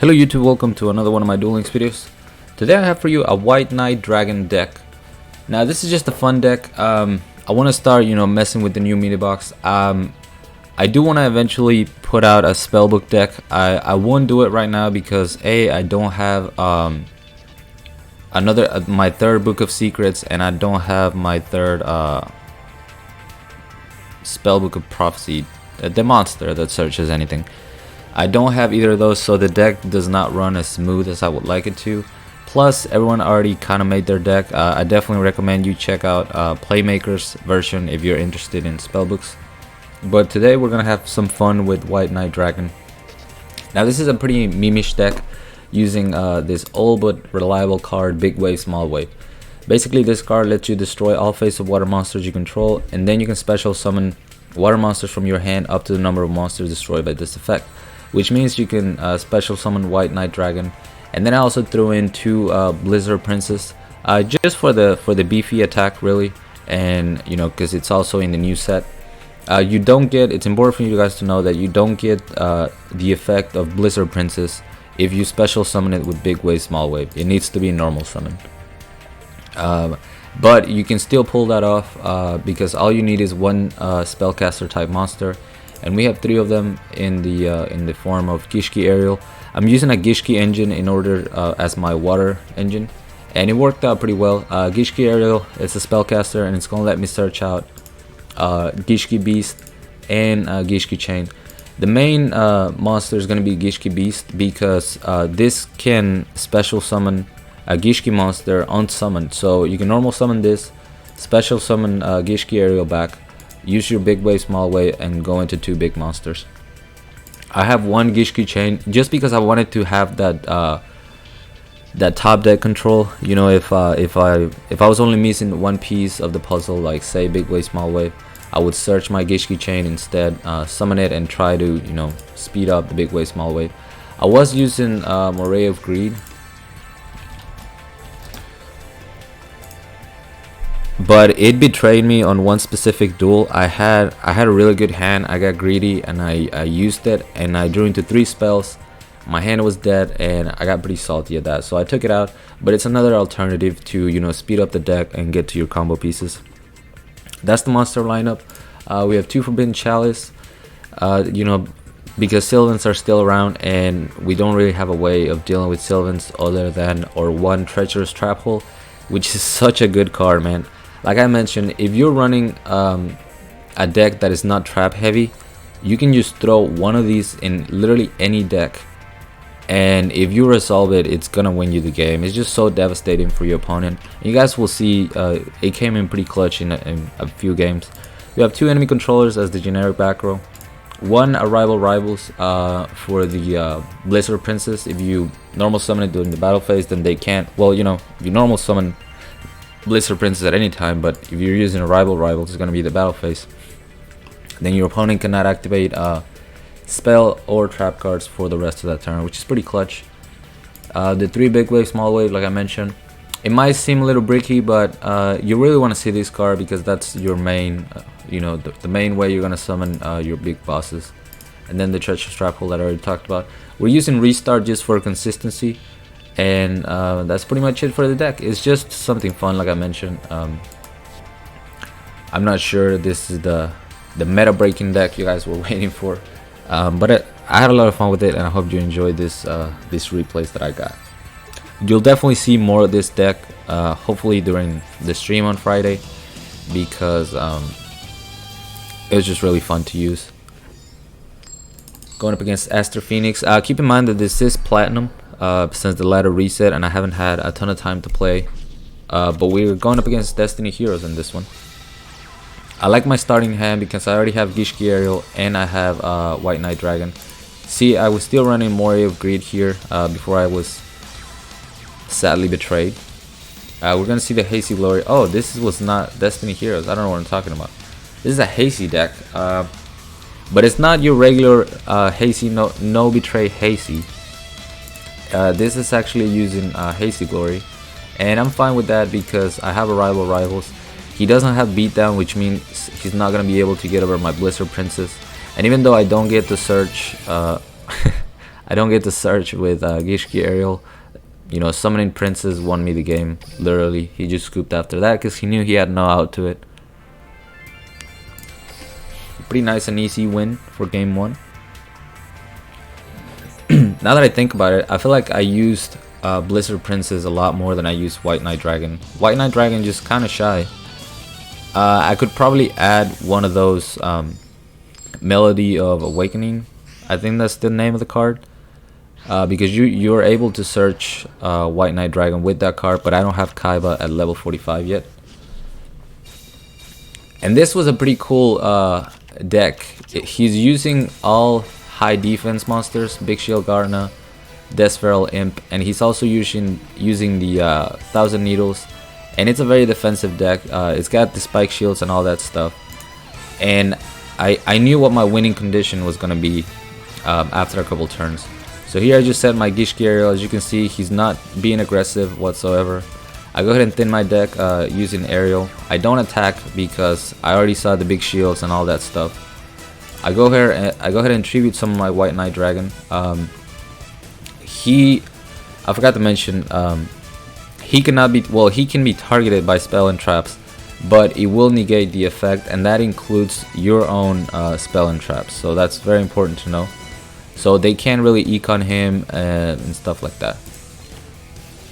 Hello YouTube, welcome to another one of my Duel Links videos. Today I have for you a White Knight Dragon deck. Now this is just a fun deck. I want to start, messing with the new media box. I do want to eventually put out a spellbook deck. I won't do it right now because I don't have my third book of secrets, and I don't have my third spellbook of prophecy, the monster that searches anything. I don't have either of those, so the deck does not run as smooth as I would like it to. Plus, everyone already kind of made their deck. I definitely recommend you check out Playmaker's version if you're interested in spellbooks. But today we're gonna have some fun with White Knight Dragon. Now this is a pretty meme-ish deck using this old but reliable card, Big Wave, Small Wave. Basically, this card lets you destroy all face of water monsters you control, and then you can special summon water monsters from your hand up to the number of monsters destroyed by this effect. Which means you can special summon White Knight Dragon, and then I also threw in two Blizzard Princess, just for the beefy attack really, and because it's also in the new set. You don't get. It's important for you guys to know that you don't get the effect of Blizzard Princess if you special summon it with Big Wave, Small Wave. It needs to be normal summon. But you can still pull that off because all you need is one spellcaster type monster. And we have three of them in the form of Gishki Aerial. I'm using a Gishki engine in order as my water engine, and it worked out pretty well. Gishki Aerial is a spellcaster, and it's gonna let me search out Gishki Beast and Gishki Chain. The main monster is gonna be Gishki Beast because this can special summon a Gishki monster unsummoned. So you can normal summon this, special summon Gishki Aerial back, use your Big Wave, Small Wave, and go into two big monsters. I have one Gishki Chain just because I wanted to have that that top deck control. If I was only missing one piece of the puzzle, like say Big Wave, Small Wave, I would search my Gishki Chain instead, summon it, and try to speed up the Big Wave, Small Wave. I was using Moray of Greed, but it betrayed me on one specific duel. I had a really good hand. I got greedy and I used it, and I drew into 3 spells. My hand was dead and I got pretty salty at that, so I took it out. But it's another alternative to speed up the deck and get to your combo pieces. That's the monster lineup. We have 2 Forbidden Chalice, because Sylvans are still around, and we don't really have a way of dealing with Sylvans other than one Treacherous Trap Hole, which is such a good card, man. Like I mentioned, if you're running a deck that is not trap heavy, you can just throw one of these in literally any deck, and if you resolve it, it's gonna win you the game. It's just so devastating for your opponent. And you guys will see it came in pretty clutch in a few games. You have 2 enemy controllers as the generic back row, 1 Arrival Rivals for the Blizzard Princess. If you normal summon it during the battle phase, then they can't. Well, if you normal summon Blizzard Princess at any time, but if you're using Arrival Rivals, it's going to be the battle phase. Then your opponent cannot activate spell or trap cards for the rest of that turn, which is pretty clutch. The 3 Big Wave, Small Wave, like I mentioned, it might seem a little bricky, but you really want to see this card because that's your main, the main way you're going to summon your big bosses. And then the Treacherous Trap Hole that I already talked about. We're using Restart just for consistency. And that's pretty much it for the deck. It's just something fun, like I mentioned. I'm not sure this is the meta breaking deck you guys were waiting for, but I had a lot of fun with it, and I hope you enjoyed this replays that I got. You'll definitely see more of this deck, hopefully during the stream on Friday, because it was just really fun to use. Going up against Aster Phoenix. Keep in mind that this is Platinum. Since the ladder reset, and I haven't had a ton of time to play, but we're going up against Destiny Heroes in this one. I like my starting hand because I already have Gishki Aerial and I have White Knight Dragon. See, I was still running Moray of Greed here before I was sadly betrayed. We're gonna see the Hasty Glory. Oh, this was not Destiny Heroes. I don't know what I'm talking about. This is a Hasty deck, but it's not your regular Hasty, no betray Hasty. This is actually using Hasty Glory, and I'm fine with that because I have Arrival Rivals. He doesn't have Beatdown, which means he's not going to be able to get over my Blizzard Princess. And even though I don't get to search I don't get to search with Gishki Aerial. You know, Summoning Princess won me the game, literally. He just scooped after that because he knew he had no out to it. Pretty nice and easy win for game 1. Now that I think about it, I feel like I used Blizzard Princess a lot more than I used White Knight Dragon. White Knight Dragon just kind of shy. I could probably add one of those Melody of Awakening. I think that's the name of the card. Because you're able to search White Knight Dragon with that card, but I don't have Kaiba at level 45 yet. And this was a pretty cool deck. He's using all high defense monsters, Big Shield Garna, Death Feral Imp, and he's also using the 1000 Needles. And it's a very defensive deck. It's got the spike shields and all that stuff. And I knew what my winning condition was gonna be after a couple turns. So here I just set my Gishki Aerial. As you can see, he's not being aggressive whatsoever. I go ahead and thin my deck using Aerial. I don't attack because I already saw the big shields and all that stuff. I go ahead and tribute some of my White Knight Dragon. I forgot to mention, he cannot be, well, he can be targeted by spell and traps, but it will negate the effect, and that includes your own spell and traps. So that's very important to know. So they can't really econ him and stuff like that.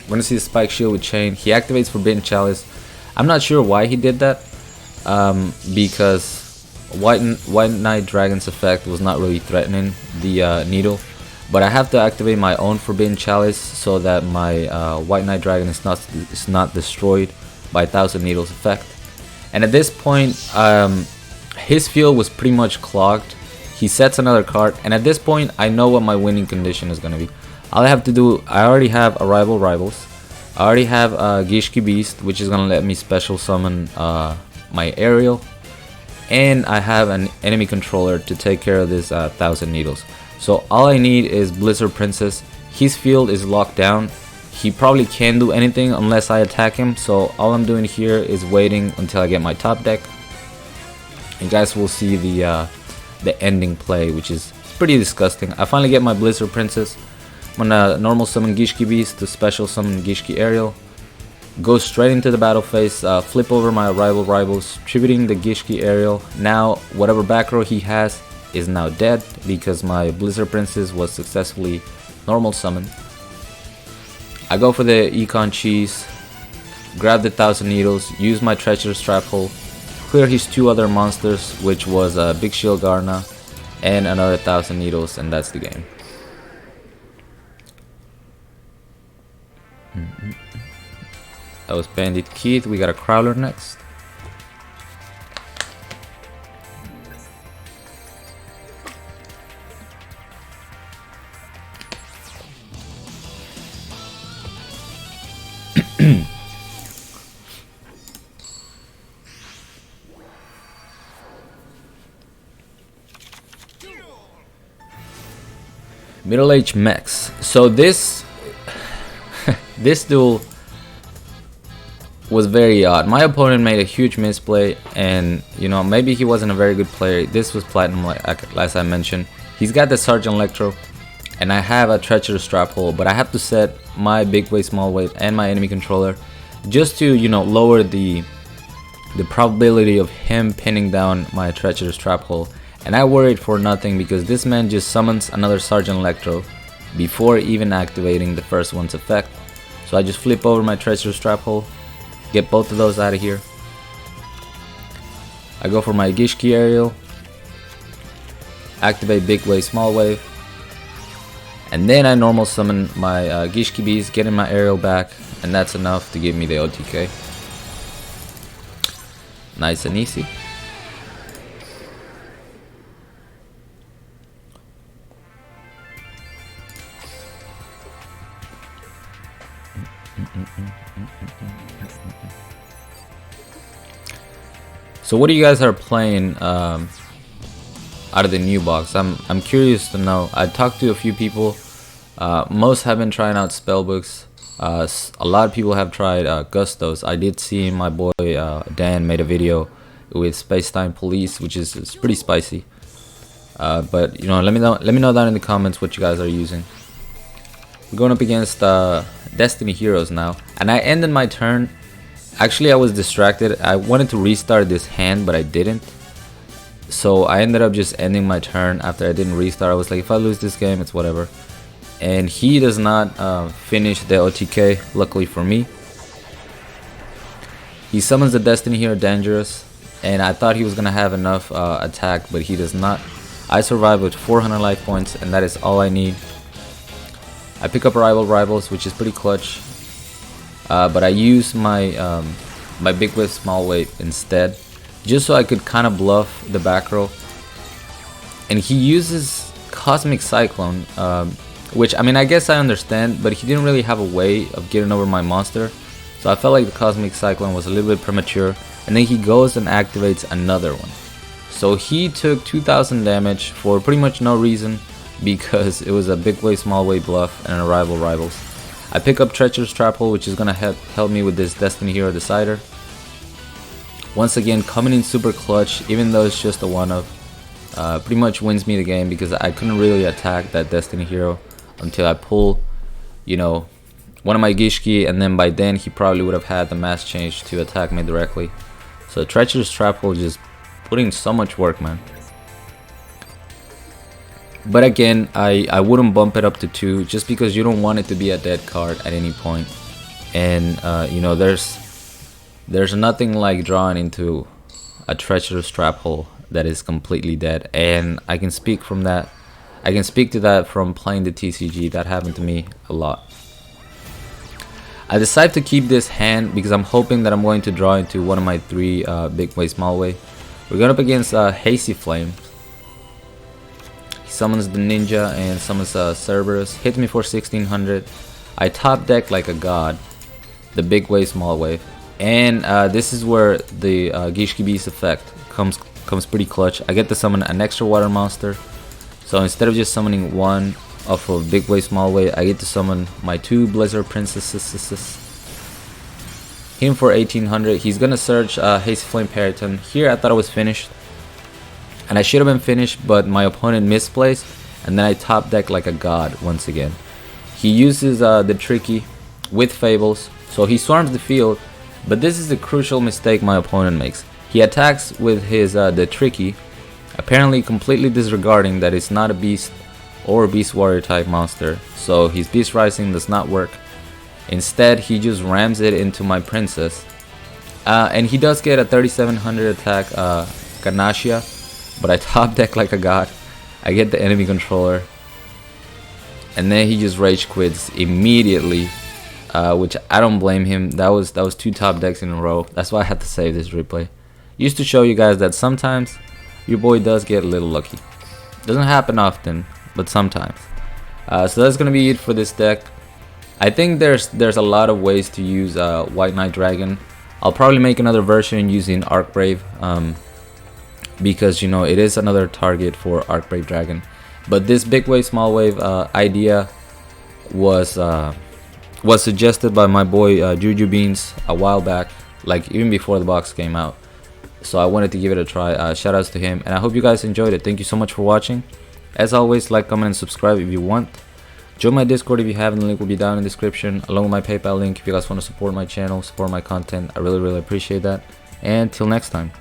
We're gonna see the Spike Shield with Chain. He activates Forbidden Chalice. I'm not sure why he did that, because White Knight Dragon's effect was not really threatening the needle. But I have to activate my own Forbidden Chalice so that my White Knight Dragon is not destroyed by 1000 Needles effect. And at this point, his field was pretty much clogged. He sets another card, and at this point, I know what my winning condition is gonna be. All I have to do, I already have Arrival Rivals. I already have Gishki Beast, which is gonna let me special summon my Aerial, and I have an enemy controller to take care of this 1000 Needles. So all I need is Blizzard Princess. His field is locked down. He probably can't do anything unless I attack him. So all I'm doing here is waiting until I get my top deck. You guys will see the ending play, which is pretty disgusting. I finally get my Blizzard Princess. I'm gonna normal summon Gishki Beast to special summon Gishki Aerial. Go straight into the battle phase, flip over my Arrival Rivals, tributing the Gishki Aerial. Now whatever back row he has is now dead because my Blizzard Princess was successfully normal summoned. I go for the Econ Cheese, grab the 1000 Needles, use my Treacherous Trap Hole, clear his 2 other monsters, which was Big Shield Garna and another 1000 Needles, and that's the game. That was Bandit Keith. We got a Crowler next. Middleaged Max. So this duel was very odd. My opponent made a huge misplay, and you know, maybe he wasn't a very good player. This was Platinum, like as I mentioned. He's got the Sergeant Electro, and I have a Treacherous Trap Hole, but I have to set my Big Wave, Small Wave, and my enemy controller just to, you know, lower the probability of him pinning down my Treacherous Trap Hole. And I worried for nothing because this man just summons another Sergeant Electro before even activating the first one's effect. So I just flip over my Treacherous Trap Hole, get both of those out of here. I go for my Gishki Aerial, activate Big Wave, Small Wave, and then I normal summon my Gishki Beast, getting my Aerial back, and that's enough to give me the OTK. Nice and easy. So what do you guys are playing out of the new box? I'm curious to know. I talked to a few people. Most have been trying out spellbooks. A lot of people have tried Gustos. I did see my boy Dan made a video with Space Time Police, which is pretty spicy. But you know, let me know down in the comments what you guys are using. We're going up against Destiny Heroes now, and I ended my turn. Actually, I was distracted. I wanted to restart this hand, but I didn't. So I ended up just ending my turn after I didn't restart. I was like, if I lose this game, it's whatever. And he does not finish the OTK, luckily for me. He summons the Destiny Hero Dangerous, and I thought he was going to have enough attack, but he does not. I survive with 400 life points, and that is all I need. I pick up Rivals, which is pretty clutch. But I use my my big wave small wave instead, just so I could kind of bluff the back row. And he uses Cosmic Cyclone, which, I mean, I guess I understand, but he didn't really have a way of getting over my monster, so I felt like the Cosmic Cyclone was a little bit premature. And then he goes and activates another one, so he took 2000 damage for pretty much no reason, because it was a big wave small wave bluff and a Rivals. I pick up Treacherous Trap Hole, which is gonna help me with this Destiny Hero Decider. Once again, coming in super clutch, even though it's just a one-of. Pretty much wins me the game, because I couldn't really attack that Destiny Hero until I pull, you know, one of my Gishki, and then by then he probably would have had the mass change to attack me directly. So Treacherous Trap Hole just putting so much work, man. But again, I wouldn't bump it up to 2, just because you don't want it to be a dead card at any point. And you know, there's nothing like drawing into a Treacherous Trap Hole that is completely dead. And I can speak from that. I can speak to that from playing the TCG. That happened to me a lot. I decide to keep this hand because I'm hoping that I'm going to draw into one of my 3 big wave small wave. We're going up against Hasty Flame. He summons the Ninja and summons Cerberus. Hits me for 1600. I top deck like a god the big wave small wave. And this is where the Gishki Beast effect comes pretty clutch. I get to summon an extra water monster. So instead of just summoning one off of big wave small wave, I get to summon my 2 Blizzard Princesses. Him for 1800. He's gonna search Hasty Flame Periton. Here I thought I was finished, and I should have been finished, but my opponent misplaced, and then I top deck like a god once again. He uses the Tricky with Fables, so he swarms the field, but this is the crucial mistake my opponent makes. He attacks with his the Tricky, apparently completely disregarding that it's not a beast or Beast Warrior type monster, so his Beast Rising does not work. Instead, he just rams it into my Princess, and he does get a 3700 attack Ganashia, but I top deck like a god. I get the enemy controller, and then he just rage quits immediately, which I don't blame him. That was 2 top decks in a row. That's why I had to save this replay. Used to show you guys that sometimes your boy does get a little lucky. Doesn't happen often, but sometimes. So that's gonna be it for this deck. I think there's a lot of ways to use White Knight Dragon. I'll probably make another version using Arcbrave, because you know it is another target for Arcbrave Dragon. But this big wave small wave idea was suggested by my boy Juju Beans a while back, like even before the box came out. So I wanted to give it a try. Shout outs to him, and I hope you guys enjoyed it. Thank you so much for watching. As always, like, comment, and subscribe if you want. Join my Discord if you haven't. The link will be down in the description, along with my PayPal link if you guys want to support my channel, support my content. I really appreciate that. And till next time.